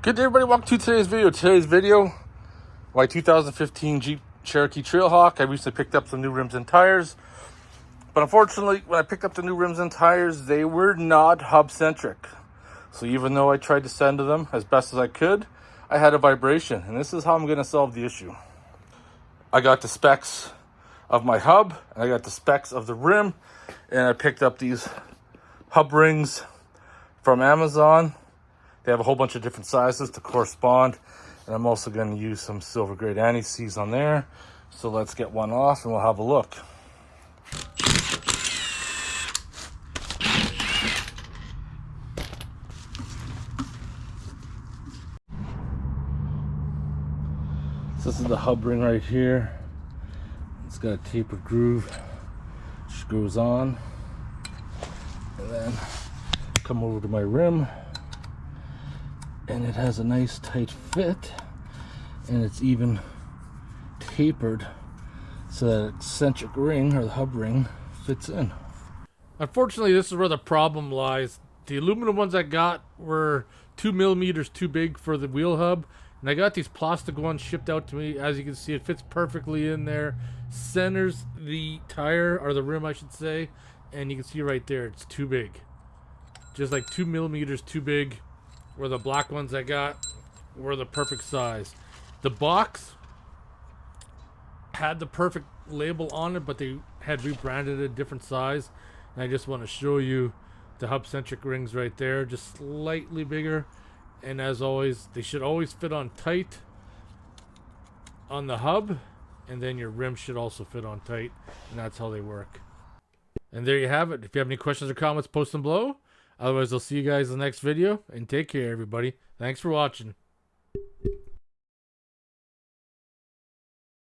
Good day, everybody. Welcome to today's video. Today's video, my 2015 Jeep Cherokee Trailhawk. I recently picked up some new rims and tires, but unfortunately, when I picked up the new rims and tires, they were not hub-centric. So even though I tried to send to them as best as I could, I had a vibration, and this is how I'm going to solve the issue. I got the specs of my hub, and I got the specs of the rim, and I picked up these hub rings from Amazon. They have a whole bunch of different sizes to correspond, and I'm also going to use some silver grade anti-seize on there. So let's get one off and we'll have a look. So this is the hub ring right here. It's got a tapered groove, which goes on, and then come over to my rim. And it has a nice tight fit, and it's even tapered so that eccentric ring, or the hub ring, fits in. Unfortunately, this is where the problem lies. The aluminum ones I got were 2 millimeters too big for the wheel hub, and I got these plastic ones shipped out to me. As you can see, it fits perfectly in there, centers the tire, or the rim I should say, and you can see right there, it's too big. Just like 2 millimeters too big. Where the black ones I got were the perfect size. The box had the perfect label on it, but they had rebranded it a different size. And I just want to show you the hub-centric rings right there, just slightly bigger. And as always, they should always fit on tight on the hub, and then your rim should also fit on tight, and that's how they work. And there you have it. If you have any questions or comments, post them below. Otherwise, I'll see you guys in the next video, and take care, everybody. Thanks for watching.